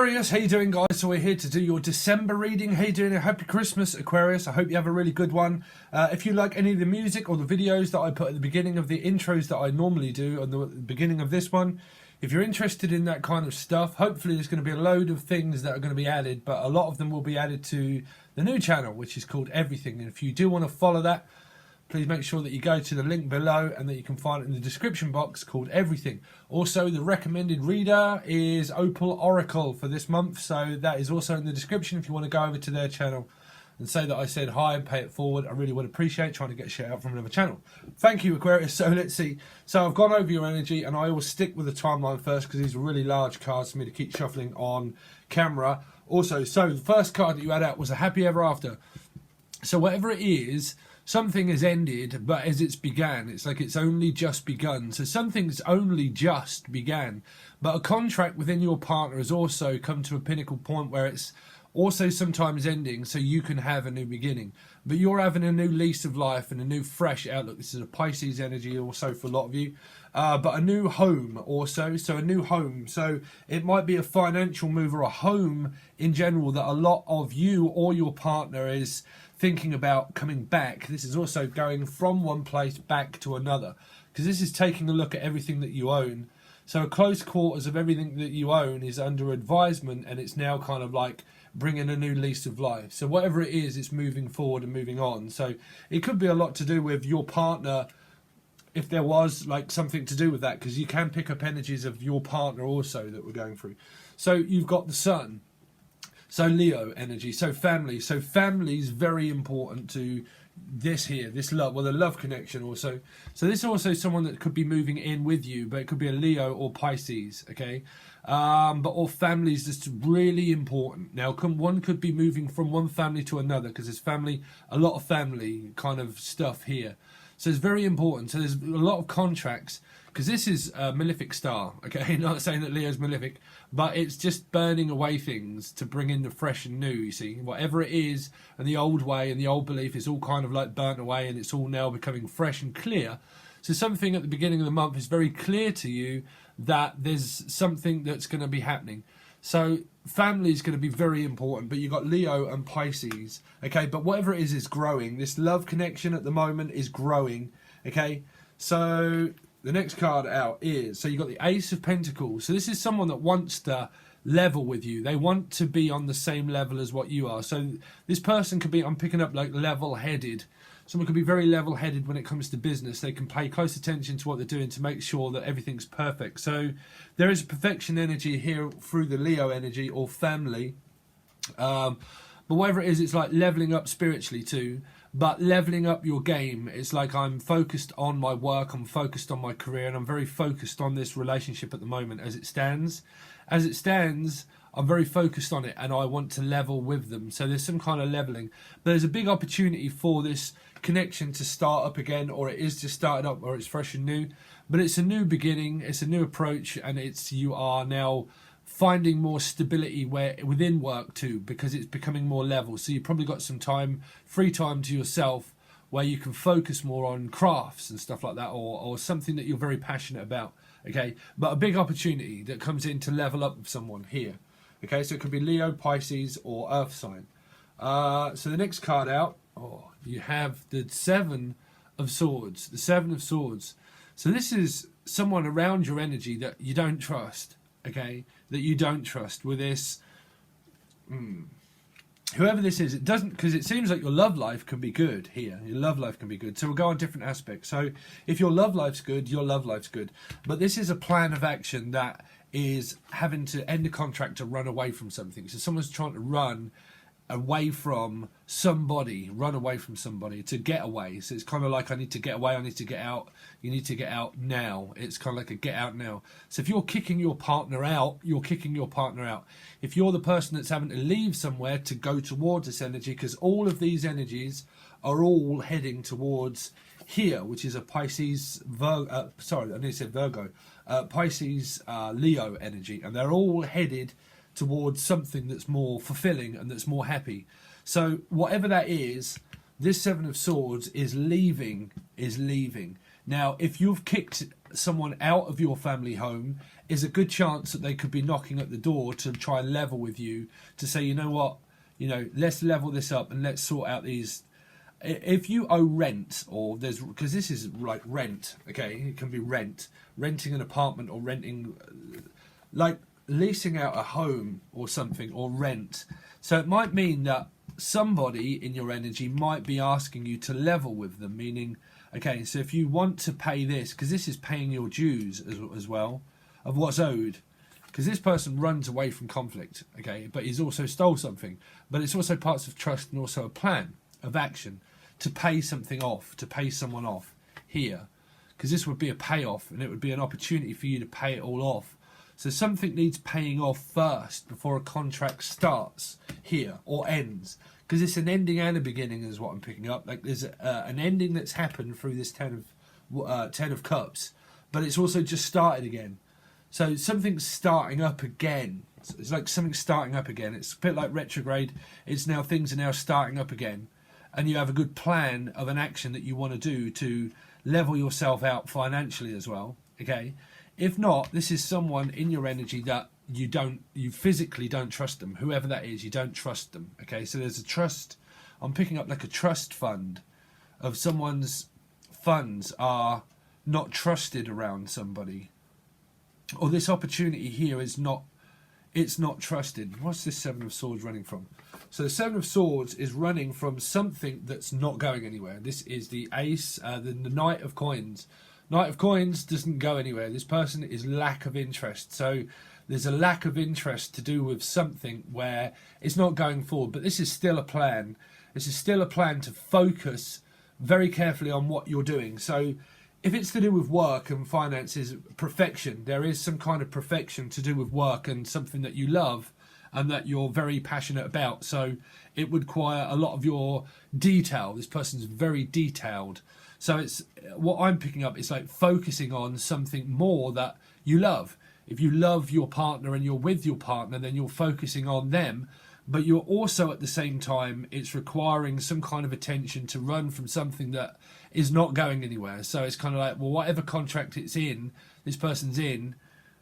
Aquarius, how you doing, guys? So we're here to do your December reading. How you doing? A happy Christmas, Aquarius. I hope you have a really good one. If you like any of the music or the videos that I put at the beginning of the intros that I normally do on the beginning of this one, if you're interested in that kind of stuff, hopefully there's going to be a load of things that are going to be added, but a lot of them will be added to the new channel, which is called Everything. And if you do want to follow that, please make sure that you go to the link below and that you can find it in the description box called Everything. Also, the recommended reader is Opal Oracle for this month, so that is also in the description if you want to go over to their channel and say that I said hi and pay it forward. I really would appreciate trying to get shit out from another channel. Thank you, Aquarius. So let's see. So I've gone over your energy, and I always stick with the timeline first because these are really large cards for me to keep shuffling on camera. Also, so the first card that you had out was a happy ever after. So whatever it is, something has ended, but as it's began, it's like it's only just begun. So something's only just began, but a contract within your partner has also come to a pinnacle point where it's also sometimes ending, so you can have a new beginning. But you're having a new lease of life and a new fresh outlook. This is a Pisces energy also for a lot of you. But a new home also, so a new home. So it might be a financial move or a home in general that a lot of you or your partner is thinking about coming back. This is also going from one place back to another, because this is taking a look at everything that you own. So a close quarters of everything that you own is under advisement, and it's now kind of like bringing a new lease of life. So whatever it is, it's moving forward and moving on. So it could be a lot to do with your partner, if there was like something to do with that, because you can pick up energies of your partner also that we're going through. So you've got the sun. So Leo energy, so family. So family is very important to this here, this love, well, the love connection also. So this is also someone that could be moving in with you, but it could be a Leo or Pisces, okay? But all family is just really important. Now, one could be moving from one family to another, because there's family, a lot of family kind of stuff here. So it's very important. So there's a lot of contracts, because this is a malefic star, okay? Not saying that Leo's malefic, but it's just burning away things to bring in the fresh and new, you see. Whatever it is, and the old way and the old belief is all kind of like burnt away, and it's all now becoming fresh and clear. So something at the beginning of the month is very clear to you that there's something that's going to be happening. So family is going to be very important, but you've got Leo and Pisces, okay? But whatever it is growing. This love connection at the moment is growing, okay? So the next card out is, so you've got the Ace of Pentacles. So this is someone that wants to level with you. They want to be on the same level as what you are. So this person could be, I'm picking up like level-headed. Someone could be very level-headed when it comes to business. They can pay close attention to what they're doing to make sure that everything's perfect. So there is a perfection energy here through the Leo energy or family. But whatever it is, it's like leveling up spiritually too. But leveling up your game, it's like I'm focused on my work, I'm focused on my career, and I'm very focused on this relationship at the moment as it stands. As it stands, I'm very focused on it, and I want to level with them. So there's some kind of leveling. But there's a big opportunity for this connection to start up again, or it is just started up, or it's fresh and new. But it's a new beginning, it's a new approach, and you are now finding more stability within work too, because it's becoming more level. So you've probably got some time, free time to yourself, where you can focus more on crafts and stuff like that, or something that you're very passionate about, okay? But a big opportunity that comes in to level up with someone here, okay? So it could be Leo, Pisces, or Earth sign. So the next card out, you have the Seven of Swords. The Seven of Swords. So this is someone around your energy that you don't trust, okay? That you don't trust with this. Whoever this is, it doesn't, because it seems like your love life can be good here. Your love life can be good. So we'll go on different aspects. So if your love life's good, your love life's good. But this is a plan of action that is having to end a contract to run away from something. So someone's trying to run away from somebody, run away from somebody, to get away. So it's kind of like, I need to get away, I need to get out, you need to get out now. It's kind of like a get out now. So if you're kicking your partner out, you're kicking your partner out. If you're the person that's having to leave somewhere to go towards this energy, because all of these energies are all heading towards here, which is a Pisces, sorry, I need to say Virgo, Pisces, Leo energy, and they're all headed towards something that's more fulfilling and that's more happy. So whatever that is, this Seven of Swords is leaving. Now, if you've kicked someone out of your family home is a good chance that they could be knocking at the door to try and level with you, to say, you know what, you know, let's level this up and let's sort out these. If you owe rent, or there's, because this is like rent, okay, it can be renting an apartment, or renting, like leasing out a home or something, or rent. So it might mean that somebody in your energy might be asking you to level with them, meaning, okay, so if you want to pay this, because this is paying your dues as well, of what's owed, because this person runs away from conflict, okay, but he's also stole something, but it's also parts of trust and also a plan of action to pay something off, to pay someone off here, because this would be a payoff and it would be an opportunity for you to pay it all off. So something needs paying off first before a contract starts here or ends, because it's an ending and a beginning is what I'm picking up. Like there's an ending that's happened through this Ten of Cups, but it's also just started again. So something's starting up again. It's like something starting up again. It's a bit like retrograde. It's now, things are now starting up again, and you have a good plan of an action that you want to do to level yourself out financially as well. Okay. If not, this is someone in your energy that you physically don't trust them. Whoever that is, you don't trust them. Okay, so there's a trust. I'm picking up like a trust fund of someone's funds are not trusted around somebody, or this opportunity here is not. It's not trusted. What's this Seven of Swords running from? So the Seven of Swords is running from something that's not going anywhere. This is the Ace, the Knight of Coins. Knight of Coins doesn't go anywhere. This person is lack of interest. So there's a lack of interest to do with something where it's not going forward. But this is still a plan. This is still a plan to focus very carefully on what you're doing. So if it's to do with work and finances, perfection, there is some kind of perfection to do with work and something that you love and that you're very passionate about. So it would require a lot of your detail. This person's very detailed. So it's, what I'm picking up is like focusing on something more that you love. If you love your partner and you're with your partner, then you're focusing on them. But you're also at the same time, it's requiring some kind of attention to run from something that is not going anywhere. So it's kind of like, well, whatever contract it's in, this person's in,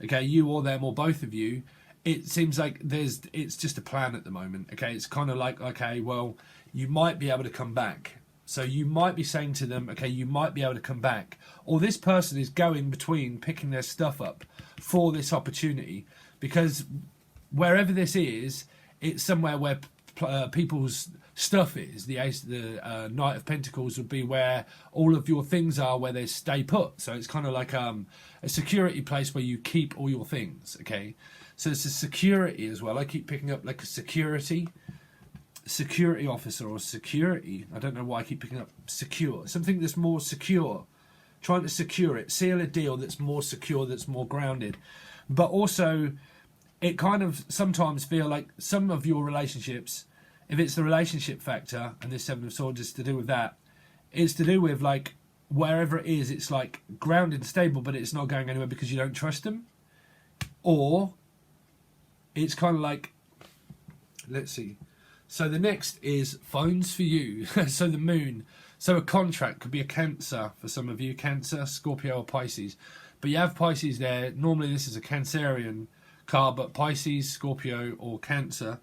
okay, you or them or both of you, it seems like it's just a plan at the moment. Okay, it's kind of like, okay, well, you might be able to come back. So you might be saying to them, okay, you might be able to come back. Or this person is going between picking their stuff up for this opportunity, because wherever this is, it's somewhere where people's stuff is. The Knight of Pentacles would be where all of your things are, where they stay put. So it's kind of like a security place where you keep all your things, okay? So it's a security as well. I keep picking up like a security officer or security. I don't know why I keep picking up secure. Something that's more secure. Trying to secure it. Seal a deal that's more secure, that's more grounded. But also, it kind of sometimes feel like some of your relationships, if it's the relationship factor, and this Seven of Swords is to do with that, it's to do with like wherever it is, it's like grounded and stable, but it's not going anywhere because you don't trust them. Or it's kind of like, let's see. So the next is phones for you. So the moon. So a contract could be a Cancer for some of you. Cancer, Scorpio or Pisces. But you have Pisces there. Normally this is a Cancerian card, but Pisces, Scorpio or Cancer.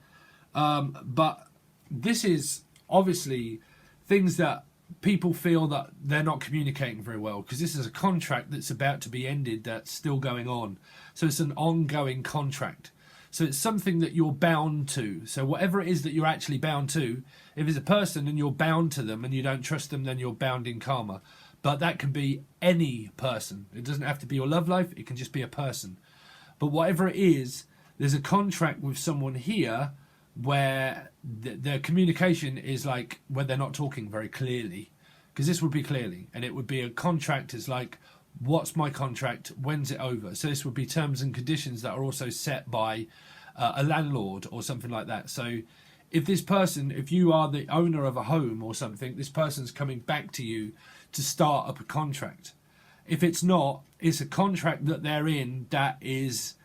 But this is obviously things that people feel that they're not communicating very well, because this is a contract that's about to be ended that's still going on. So it's an ongoing contract. So it's something that you're bound to. So whatever it is that you're actually bound to, if it's a person and you're bound to them and you don't trust them, then you're bound in karma. But that can be any person. It doesn't have to be your love life. It can just be a person. But whatever it is, there's a contract with someone here where their communication is like where they're not talking very clearly. Because this would be clearly. And it would be a contract is like, what's my contract? When's it over? So this would be terms and conditions that are also set by a landlord or something like that. So if this person, if you are the owner of a home or something, this person's coming back to you to start up a contract. If it's not, it's a contract that they're in that is,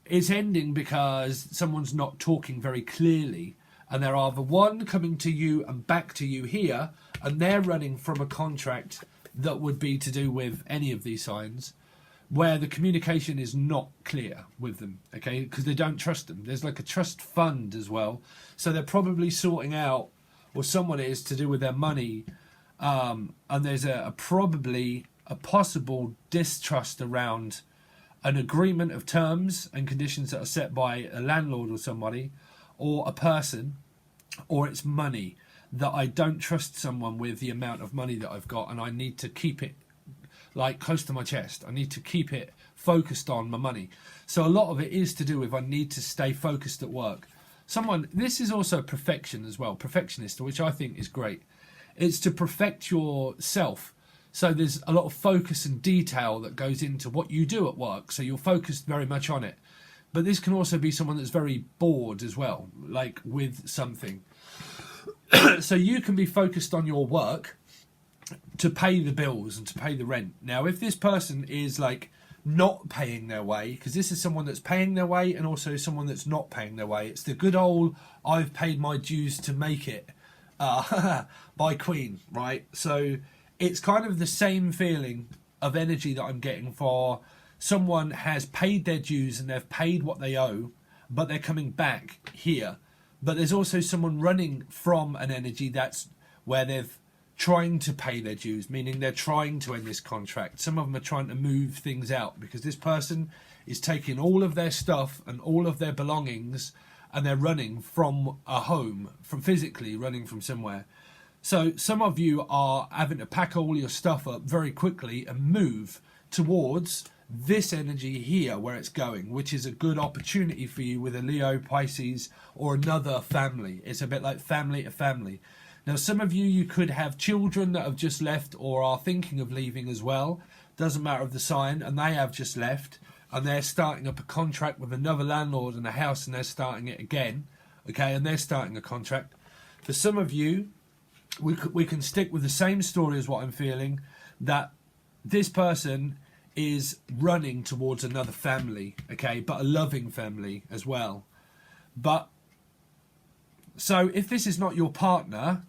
it's ending because someone's not talking very clearly. And they're either one coming to you and back to you here, and they're running from a contract that would be to do with any of these signs, where the communication is not clear with them, okay, because they don't trust them. There's like a trust fund as well, so they're probably sorting out, or someone is, to do with their money, and there's probably a possible distrust around an agreement of terms and conditions that are set by a landlord or somebody, or a person, or it's money, that I don't trust someone with the amount of money that I've got, and I need to keep it like close to my chest. I need to keep it focused on my money. So a lot of it is to do with I need to stay focused at work. This is also perfection as well, perfectionist, which I think is great. It's to perfect yourself. So there's a lot of focus and detail that goes into what you do at work. So you're focused very much on it. But this can also be someone that's very bored as well, like with something. So you can be focused on your work to pay the bills and to pay the rent. Now, if this person is like not paying their way, because this is someone that's paying their way and also someone that's not paying their way, it's the good old I've paid my dues to make it by Queen, right? So it's kind of the same feeling of energy that I'm getting for someone has paid their dues and they've paid what they owe, but they're coming back here. But there's also someone running from an energy that's where they've trying to pay their dues, meaning they're trying to end this contract. Some of them are trying to move things out because this person is taking all of their stuff and all of their belongings and they're running from a home, from physically running from somewhere. So some of you are having to pack all your stuff up very quickly and move towards this energy here where it's going, which is a good opportunity for you with a Leo, Pisces, or another family. It's a bit like family to family. Now, some of you could have children that have just left or are thinking of leaving as well. Doesn't matter of the sign, and they have just left, and they're starting up a contract with another landlord in a house, and they're starting it again, okay, and they're starting a contract. For some of you, we can stick with the same story as what I'm feeling, that this person is running towards another family, okay, but a loving family as well. But so if this is not your partner,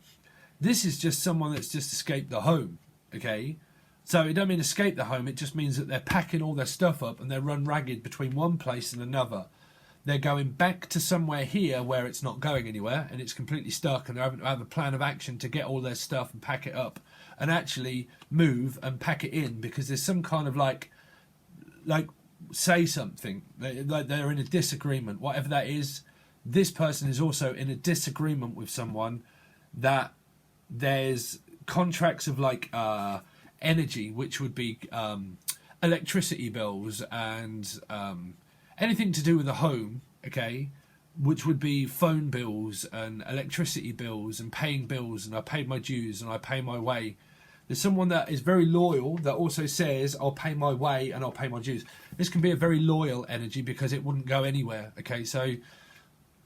this is just someone that's just escaped the home, okay? So it don't mean escape the home, it just means that they're packing all their stuff up and they're run ragged between one place and another. They're going back to somewhere here where it's not going anywhere and it's completely stuck, and they're having to have a plan of action to get all their stuff and pack it up and actually move and pack it in, because there's some kind of like say something. They're in a disagreement, whatever that is. This person is also in a disagreement with someone that there's contracts of like energy, which would be electricity bills and anything to do with the home, okay, which would be phone bills and electricity bills and paying bills, and I paid my dues and I pay my way. There's someone that is very loyal that also says I'll pay my way and I'll pay my dues. This can be a very loyal energy because it wouldn't go anywhere, okay? So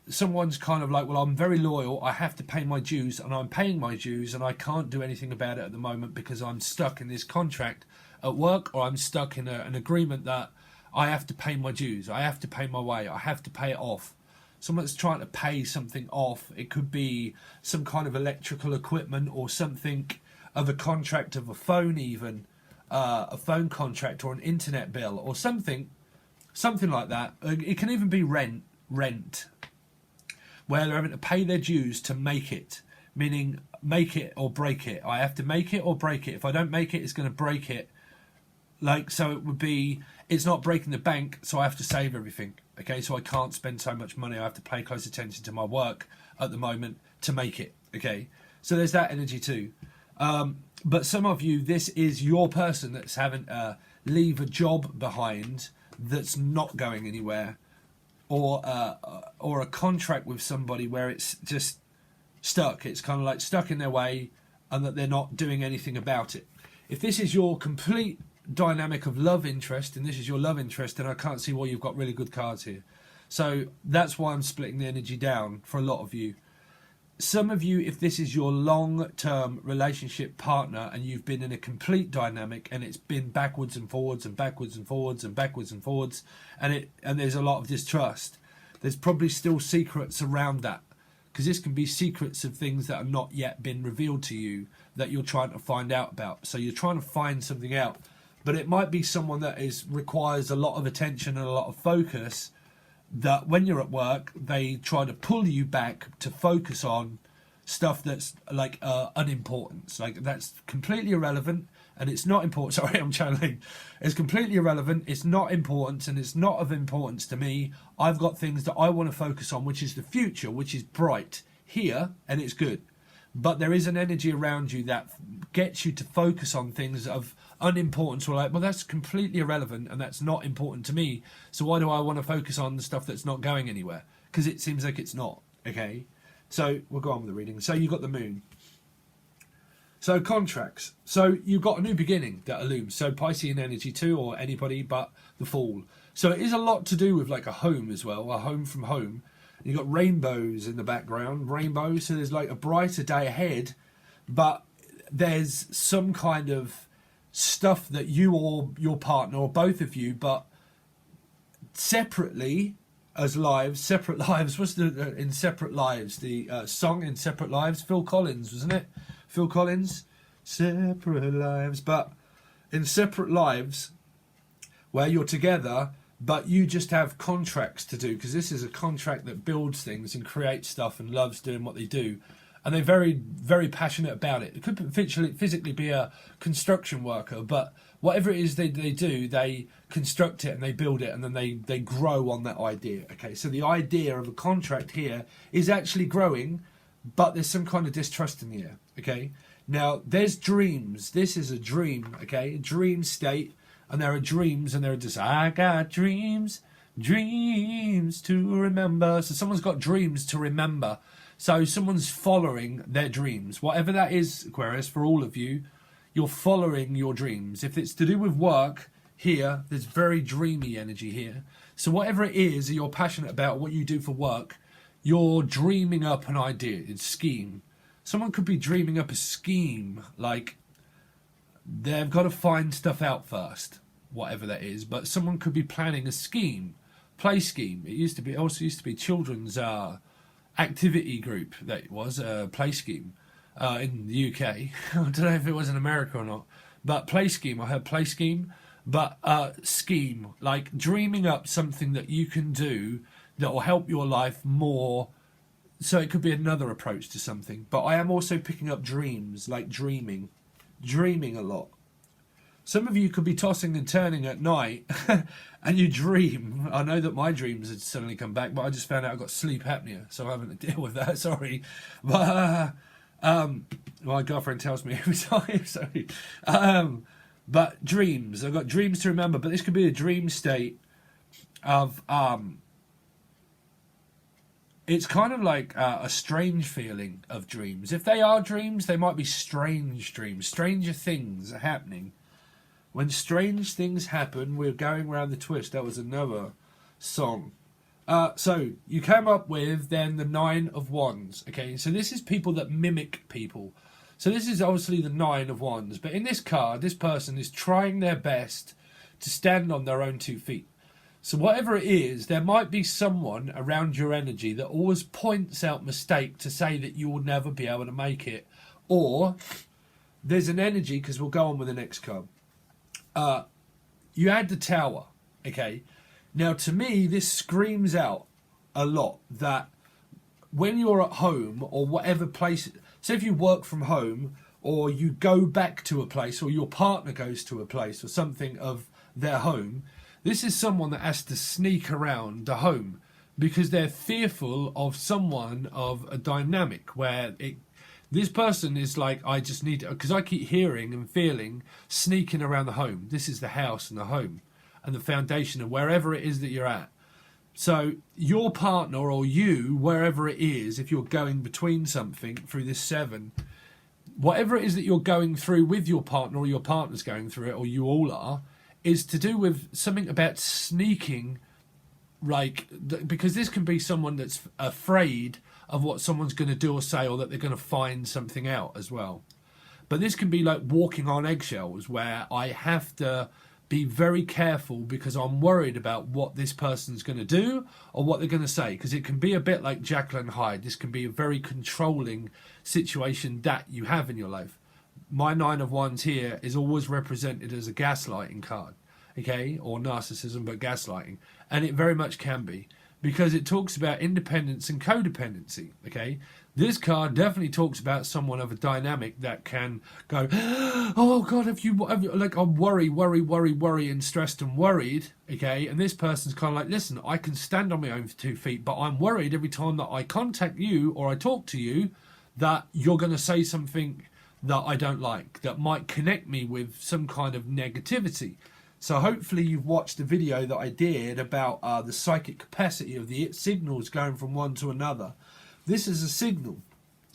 someone's kind of like, well, I'm very loyal, I have to pay my dues, and I'm paying my dues, and I can't do anything about it at the moment because I'm stuck in this contract at work, or I'm stuck in an agreement that I have to pay my dues, I have to pay my way, I have to pay it off. Someone's trying to pay something off. It could be some kind of electrical equipment or something of a contract of a phone, even a phone contract or an internet bill or something like that. It can even be rent, where they're having to pay their dues to make it, meaning make it or break it. I have to make it or break it. If I don't make it, it's going to break it. Like, so it would be, it's not breaking the bank, so I have to save everything. Okay, so I can't spend so much money. I have to pay close attention to my work at the moment to make it. Okay, so there's that energy too. But some of you, this is your person that's having to leave a job behind that's not going anywhere, or a contract with somebody where it's just stuck. It's kind of like stuck in their way, and that they're not doing anything about it. If this is your complete dynamic of love interest, and this is your love interest, then I can't see why you've got really good cards here. So that's why I'm splitting the energy down for a lot of you. Some of you, if this is your long-term relationship partner and you've been in a complete dynamic and it's been backwards and forwards and backwards and forwards and backwards and forwards, and there's a lot of distrust, there's probably still secrets around that, because this can be secrets of things that have not yet been revealed to you that you're trying to find out about. So you're trying to find something out. but it might be someone that requires a lot of attention and a lot of focus, that when you're at work, they try to pull you back to focus on stuff that's like unimportant. Like that's completely irrelevant and it's not important. Sorry, I'm channeling. It's completely irrelevant. It's not important and it's not of importance to me. I've got things that I want to focus on, which is the future, which is bright here, and it's good. But there is an energy around you that gets you to focus on things of unimportance. We're like, well, that's completely irrelevant and that's not important to me. So why do I want to focus on the stuff that's not going anywhere? Because it seems like it's not. Okay. So we'll go on with the reading. So you've got the moon. So contracts. So you've got a new beginning that illumes. So Piscean energy too, or anybody but the Fool. So it is a lot to do with like a home as well, a home from home. You've got rainbows in the background, rainbows. So there's like a brighter day ahead, but there's some kind of stuff that you or your partner or both of you, but separately as lives, separate lives. What's the in Separate Lives? The song in Separate Lives, Phil Collins, wasn't it? Phil Collins, Separate Lives. But in Separate Lives, where you're together, but you just have contracts to do, because this is a contract that builds things and creates stuff and loves doing what they do. And they're very, very passionate about it. It could physically be a construction worker, but whatever it is they do, they construct it and they build it and then they grow on that idea. Okay, so the idea of a contract here is actually growing, but there's some kind of distrust in the air. Okay, now there's dreams. This is a dream, okay, a dream state. And there are dreams and there are just, I got dreams, dreams to remember. So someone's got dreams to remember. So someone's following their dreams. Whatever that is, Aquarius, for all of you, you're following your dreams. If it's to do with work, here, there's very dreamy energy here. So whatever it is that you're passionate about, what you do for work, you're dreaming up an idea, it's scheme. Someone could be dreaming up a scheme, like they've got to find stuff out first, whatever that is. But someone could be planning a scheme, play scheme. It also used to be children's activity group. That it was a play scheme in the UK. I don't know if it was in America or not, but play scheme. I heard play scheme, but scheme, like dreaming up something that you can do that will help your life more. So it could be another approach to something. But I am also picking up dreams, like dreaming a lot. Some of you could be tossing and turning at night and you dream. I know that my dreams had suddenly come back, but I just found out I've got sleep apnea, so I'm having to deal with that. Sorry. But my girlfriend tells me every time. Sorry. But dreams. I've got dreams to remember, but this could be a dream state of it's kind of like a strange feeling of dreams. If they are dreams, they might be strange dreams. Stranger things are happening. When strange things happen, we're going round the twist. That was another song. So you came up with then the 9 of Wands. Okay, so this is people that mimic people. So this is obviously the 9 of Wands. But in this card, this person is trying their best to stand on their own 2 feet. So whatever it is, there might be someone around your energy that always points out mistake to say that you will never be able to make it. Or there's an energy, because we'll go on with the next card. You had the Tower, okay? Now, to me, this screams out a lot that when you're at home or whatever place, say if you work from home or you go back to a place or your partner goes to a place or something of their home, this is someone that has to sneak around the home because they're fearful of someone of a dynamic where this person is like, I just need to, because I keep hearing and feeling sneaking around the home. This is the house and the home and the foundation of wherever it is that you're at. So your partner or you, wherever it is, if you're going between something through this 7, whatever it is that you're going through with your partner or your partner's going through it, or you all are, is to do with something about sneaking, like, because this can be someone that's afraid of what someone's going to do or say, or that they're going to find something out as well. But this can be like walking on eggshells, where I have to be very careful because I'm worried about what this person's going to do or what they're going to say, because it can be a bit like Jekyll and Hyde. This can be a very controlling situation that you have in your life. my 9 of Wands here is always represented as a gaslighting card, okay, or narcissism, but gaslighting, and it very much can be, because it talks about independence and codependency, okay. This card definitely talks about someone of a dynamic that can go, oh God, have you like, I'm worry, and stressed and worried, okay? And this person's kind of like, listen, I can stand on my own 2 feet, but I'm worried every time that I contact you or I talk to you that you're going to say something that I don't like, that might connect me with some kind of negativity. So hopefully you've watched the video that I did about the psychic capacity of the signals going from one to another. This is a signal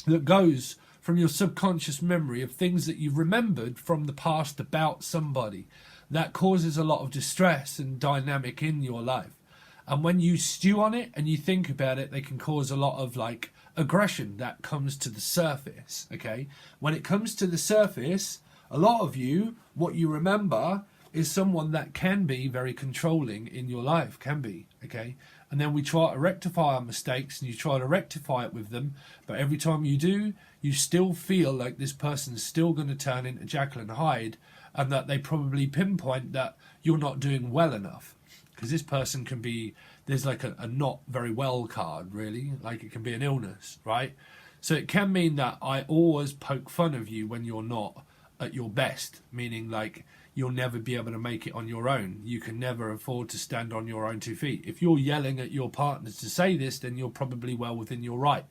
that goes from your subconscious memory of things that you've remembered from the past about somebody that causes a lot of distress and dynamic in your life. And when you stew on it and you think about it, they can cause a lot of like aggression that comes to the surface, okay? When it comes to the surface, a lot of you, what you remember is someone that can be very controlling in your life, can be, okay? And then we try to rectify our mistakes and you try to rectify it with them, but every time you do, you still feel like this person's still going to turn into Jekyll and Hyde, and that they probably pinpoint that you're not doing well enough. Because this person can be, there's like a not very well card, really, like it can be an illness, right? So it can mean that I always poke fun of you when you're not at your best, meaning like you'll never be able to make it on your own. You can never afford to stand on your own 2 feet. If you're yelling at your partners to say this, then you're probably well within your right.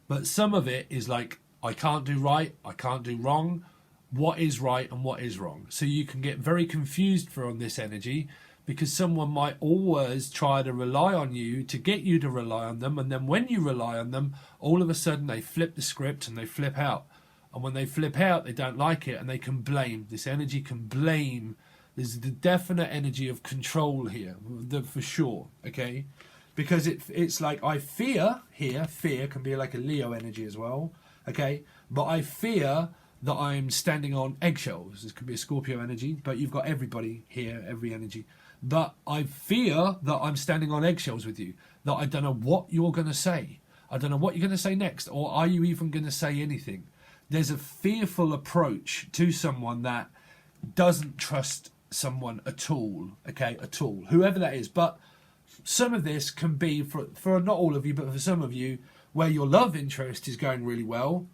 But some of it is like, I can't do right, I can't do wrong. What is right and what is wrong? So you can get very confused from this energy, because someone might always try to rely on you to get you to rely on them. And then when you rely on them, all of a sudden they flip the script and they flip out. And when they flip out, they don't like it and they can blame. This energy can blame. There's the definite energy of control here, for sure, okay? Because it's like, I fear here, fear can be like a Leo energy as well, okay? But I fear that I'm standing on eggshells. This could be a Scorpio energy, but you've got everybody here, every energy. But I fear that I'm standing on eggshells with you, that I don't know what you're going to say. I don't know what you're going to say next, or are you even going to say anything? There's a fearful approach to someone that doesn't trust someone at all, okay, at all, whoever that is. But some of this can be, for not all of you, but for some of you, where your love interest is going really well.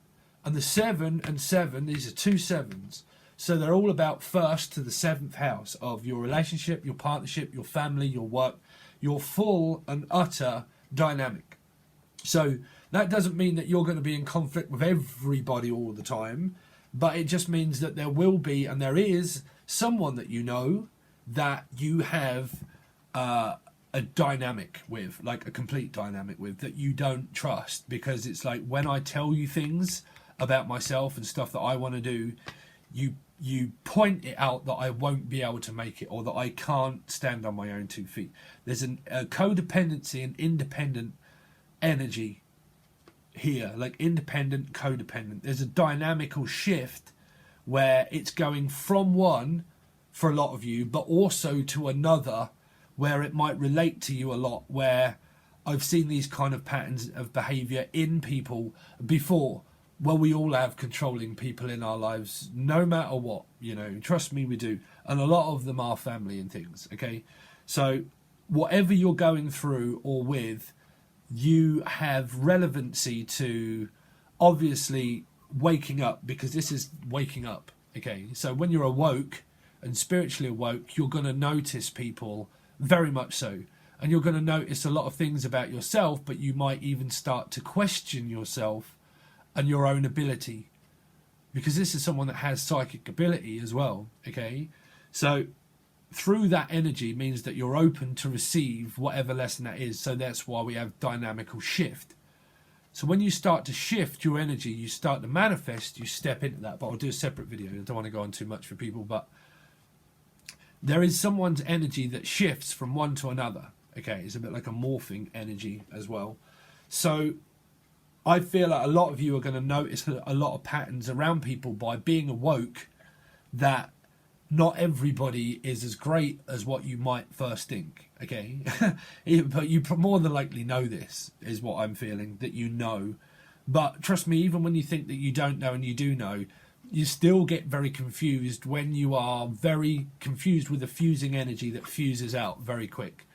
And the 7 and 7, these are 2 sevens. So they're all about 1st to the 7th house of your relationship, your partnership, your family, your work, your full and utter dynamic. So that doesn't mean that you're going to be in conflict with everybody all the time, but it just means that there will be, and there is, someone that you know that you have a dynamic with, like a complete dynamic with, that you don't trust. Because it's like, when I tell you things about myself and stuff that I want to do, you point it out that I won't be able to make it, or that I can't stand on my own 2 feet. There's a codependency and independent energy here, like independent, codependent. There's a dynamical shift where it's going from one for a lot of you, but also to another where it might relate to you a lot, where I've seen these kind of patterns of behavior in people before. Well, we all have controlling people in our lives, no matter what, you know, trust me, we do. And a lot of them are family and things, okay? So whatever you're going through or with, you have relevancy to obviously waking up, because this is waking up, okay? So when you're awoke and spiritually awoke, you're going to notice people, very much so. And you're going to notice a lot of things about yourself, but you might even start to question yourself and your own ability, because this is someone that has psychic ability as well, okay? So through that energy means that you're open to receive whatever lesson that is. So that's why we have dynamical shift. So when you start to shift your energy, you start to manifest, you step into that. But I'll do a separate video. I don't want to go on too much for people, but there is someone's energy that shifts from one to another, okay? It's a bit like a morphing energy as well. So I feel like a lot of you are going to notice a lot of patterns around people by being awoke, that not everybody is as great as what you might first think, okay? But you more than likely know this, is what I'm feeling, that you know. But trust me, even when you think that you don't know and you do know, you still get very confused when you are very confused with a fusing energy that fuses out very quick.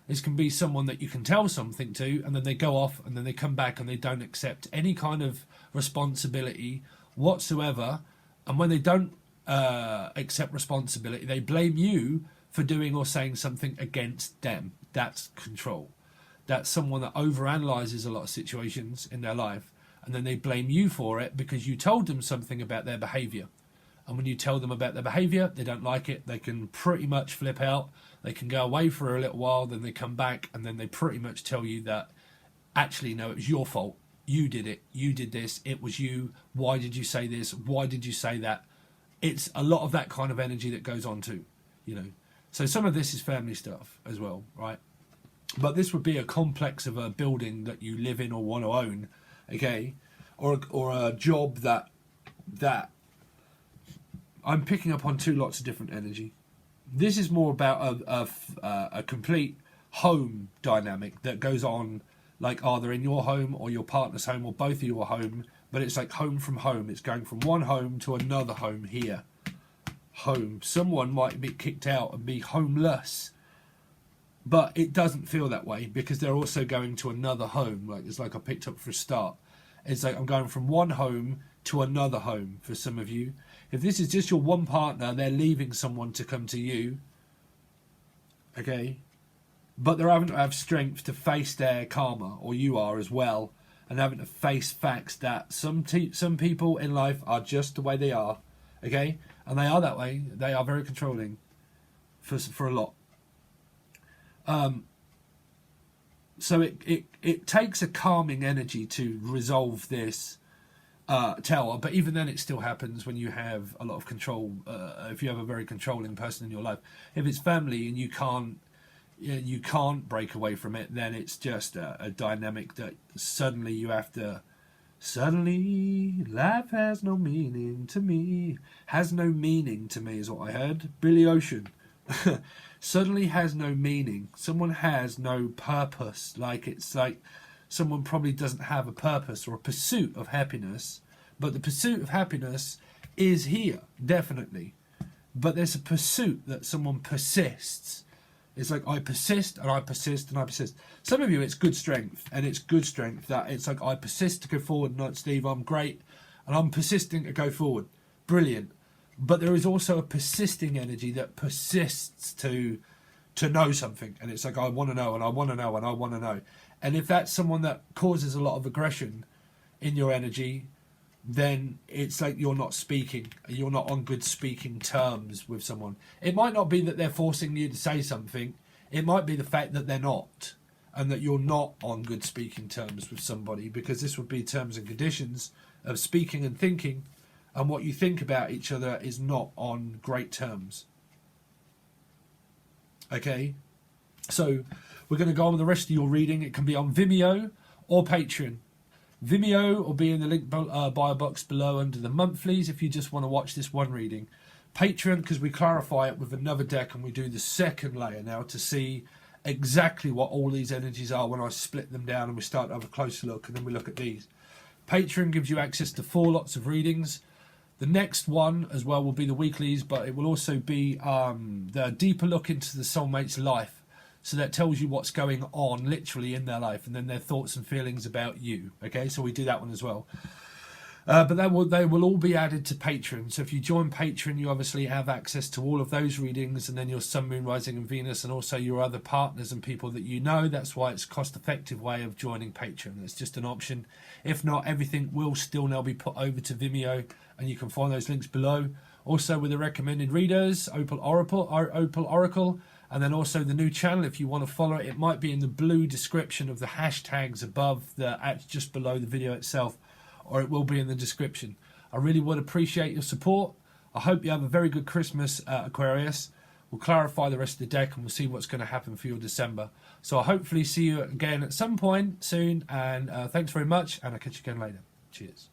This can be someone that you can tell something to, and then they go off, and then they come back and they don't accept any kind of responsibility whatsoever. And when they don't accept responsibility, they blame you for doing or saying something against them. That's control. That's someone that overanalyzes a lot of situations in their life, and then they blame you for it because you told them something about their behavior. And when you tell them about their behavior, they don't like it. They can pretty much flip out. They can go away for a little while, then they come back, and then they pretty much tell you that, actually, no, it was your fault. You did it. You did this. It was you. Why did you say this? Why did you say that? It's a lot of that kind of energy that goes on too, you know. So some of this is family stuff as well, right? But this would be a complex of a building that you live in or want to own, okay? Or a job that I'm picking up on two lots of different energy. This is more about a complete home dynamic that goes on, like either in your home or your partner's home or both of your home, but it's like home from home. It's going from one home to another home here. Home. Someone might be kicked out and be homeless, but it doesn't feel that way because they're also going to another home. Like it's like I picked up for a start. It's like I'm going from one home to another home for some of you. If this is just your one partner, they're leaving someone to come to you. Okay? But they're having to have strength to face their karma, or you are as well, and having to face facts that some people in life are just the way they are. Okay? And they are that way. They are very controlling for a lot. So it takes a calming energy to resolve this tower, but even then it still happens when you have a lot of control. If you have a very controlling person in your life, if it's family and you can't break away from it, then it's just a dynamic that suddenly you have to. Suddenly, life has no meaning to me. Has no meaning to me is what I heard. Billy Ocean. Suddenly has no meaning. Someone has no purpose. Like it's like someone probably doesn't have a purpose or a pursuit of happiness. But the pursuit of happiness is here, definitely. But there's a pursuit that someone persists. It's like I persist and I persist and I persist. Some of you, it's good strength, and it's good strength that it's like I persist to go forward. Not Steve, I'm great, and I'm persisting to go forward. Brilliant. But there is also a persisting energy that persists to know something, and it's like I want to know and I want to know and I want to know. And if that's someone that causes a lot of aggression in your energy, then it's like you're not speaking. You're not on good speaking terms with someone. It might not be that they're forcing you to say something. It might be the fact that they're not, and that you're not on good speaking terms with somebody, because this would be terms and conditions of speaking and thinking, and what you think about each other is not on great terms. Okay? So we're going to go on with the rest of your reading. It can be on Vimeo or Patreon. Vimeo will be in the link bio box below under the monthlies if you just want to watch this one reading. Patreon, because we clarify it with another deck and we do the second layer now to see exactly what all these energies are when I split them down and we start to have a closer look, and then we look at these. Patreon gives you access to 4 lots of readings. The next one as well will be the weeklies, but it will also be the deeper look into the soulmate's life. So that tells you what's going on literally in their life, and then their thoughts and feelings about you. Okay, so we do that one as well. But they will all be added to Patreon. So if you join Patreon, you obviously have access to all of those readings, and then your Sun, Moon, Rising and Venus, and also your other partners and people that you know. That's why it's a cost-effective way of joining Patreon. It's just an option. If not, everything will still now be put over to Vimeo, and you can find those links below. Also with the recommended readers, Opal Oracle, and then also the new channel. If you want to follow it, it might be in the blue description of the hashtags above just below the video itself, or it will be in the description. I really would appreciate your support. I hope you have a very good Christmas, Aquarius. We'll clarify the rest of the deck and we'll see what's going to happen for your December. So I'll hopefully see you again at some point soon, and thanks very much, and I'll catch you again later. Cheers.